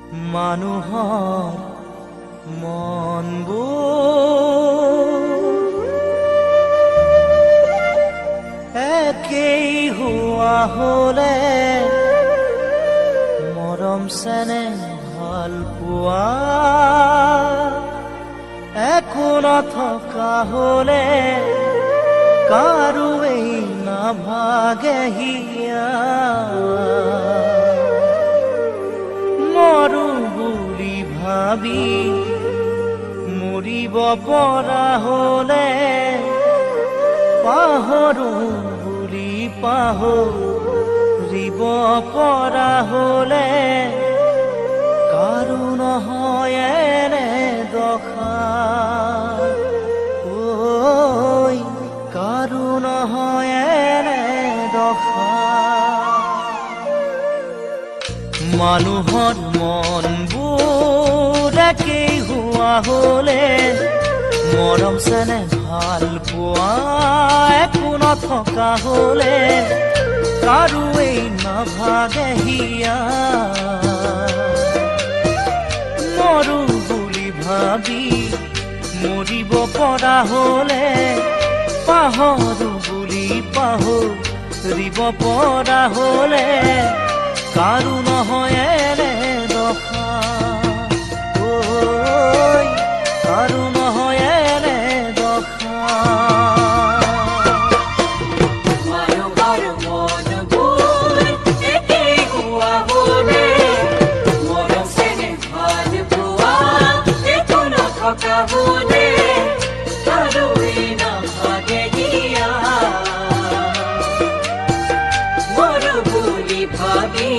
মানুহৰ মনবোৰ একেই হোৱা হলে মৰম চেনেহ ভাল পোৱা একো নথকা হলে কাৰোৱেই নাভাগে হিয়া মৰো বুলি ভাবি মৰিব পৰা হলে পাহৰো বুলি পাহৰিব পৰা হলে কাৰো নহয় এনে দশা ঐ কাৰো নহয় এনে দশা মানুহৰ মনবোৰ একেই হোৱা হলে মৰম চেনেহ ভাল পোৱা একো নথকা হলে কাৰোৱেই নাভাগে হিয়া মৰো বুলি ভাবি মৰিব পৰা হলে পাহৰো বুলি পাহৰিব পৰা হলে কাৰো নহয় এনে দশা ঐ কাৰো নহয় এনে দশা মানুহৰ মনবোৰ একেই হোৱা হলে মৰম চেনেহ ভাল পোৱা একো নথকা হলে কাৰোৱেই নাভাগে হিয়া মৰো বুলি ভাবি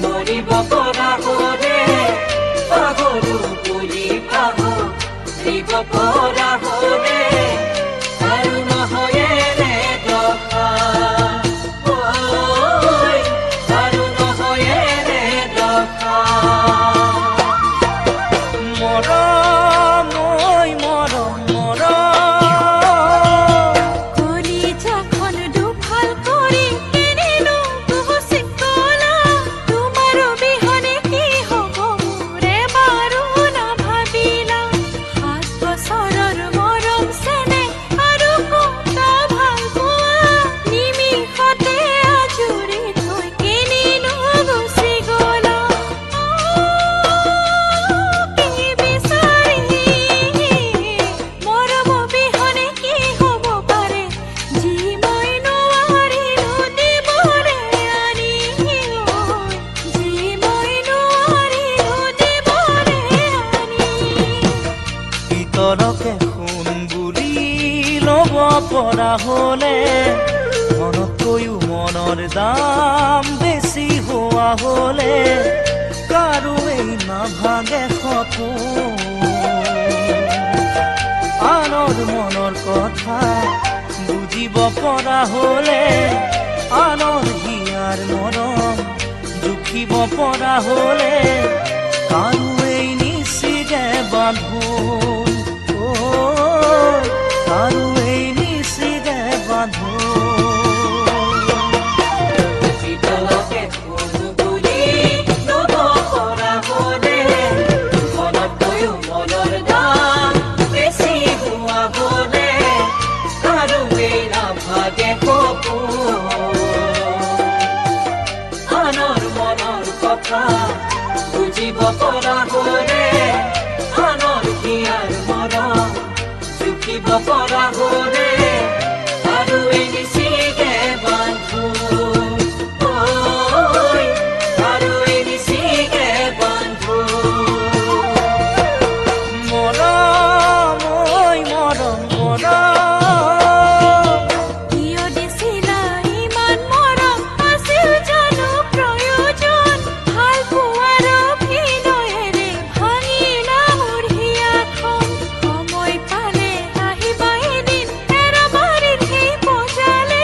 মৰিব পৰা হলে পাহৰো বুলি পাহৰিব পৰা হলে কাৰো নহয় এনে দশা ঐ কাৰো নহয় এনে দশা মৰম ঐ মৰম মৰম কলিজাখন দুফাল কৰি কিনিলো তুহসি কলা তোমাৰ অবিহনে কি হব মোৰে বাৰু নাভাবিলা 7 বছৰৰ মৰম চেনেহ আৰু কটা ভাল পোৱা নিমিষতে আজৰি থৈ কিনিলো গুচি গলা কি বিচাৰি মৰম অবিহনে কি হব পাৰে যি মই নোৱাৰিলো দিবলে আনি যি মই নোৱাৰিলো দিবলে আনি ভিতৰকে সোণ বুলি ল'ব পৰা হলে মনতকৈও মনৰ দাম বেছি হোৱা হলে কাৰোৱেই নাভাগে সপোন আনৰ মনৰ কথা বুজিব পৰা হলে আনৰ হিয়াৰ মৰম জুখিব পৰা হলে কাৰোৱেই নিচিগে বান্ধোন ঐ কাৰোৱেই নিচিগে বান্ধোন ভিতৰকে সোণ বুলি ল'ব পৰা হলে মনতকৈও মনৰ দাম বেছি হোৱা হলে কাৰোৱেই নাভাগে সপোন আনৰ মনৰ কথা বুজিব পৰা হলে আনৰ হিয়াৰ মৰম জুখিব পৰা হলে কাৰোৱেই নিচিগে বান্ধোন ঐ কাৰোৱেই নিচিগে বান্ধোন মৰম ঐ মৰম মৰম কিয় দিছিলা ইমান মৰম আছিল জানো প্ৰয়োজন ভাল পোৱাৰ অভিনয়েৰে ভাঙিলা মোৰ হিয়াখন সময় পালে আহিবা এদিন এৰাবাৰীৰ সেই পজালে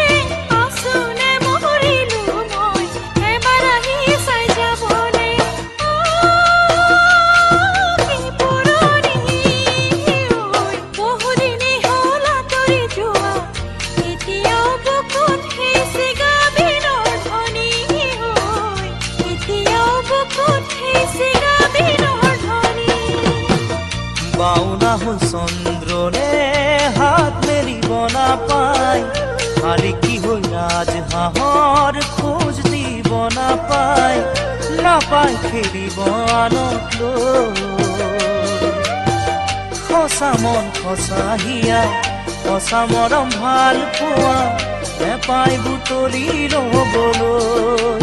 বাউলা হল চন্দ্ৰৰে হাত মেলিব নাপায় খালি কি হৈ ৰাজ হাঁহৰ খোজ দিব নাপায় নাপায় খেলিব আনক লৈ সঁচা মন সঁচা হিয়া সঁচা মৰম ভাল পোৱা নেপায় বুটলি ল'বলৈ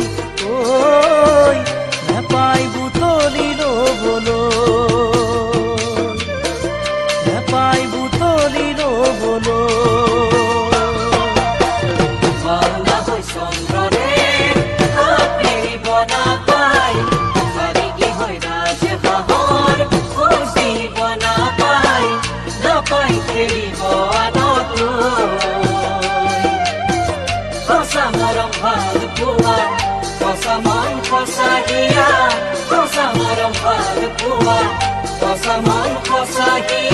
ঐ নেপায় বুটলি ল'বলৈ নেপায় বুটলি ল'বলৈ বাউলা হৈ চন্দ্ৰৰে হাত মেলিব নাপায় খালি কি হৈ ৰাজ হাঁহৰ খোজ দিব নাপায় নাপায় খেলিব আনক লৈ সঁচা মৰম ভাল পোৱা সঁচা মন সঁচা হিয়া সঁচা মৰম ভাল পোৱা সঁচা মন সঁচা হিয়া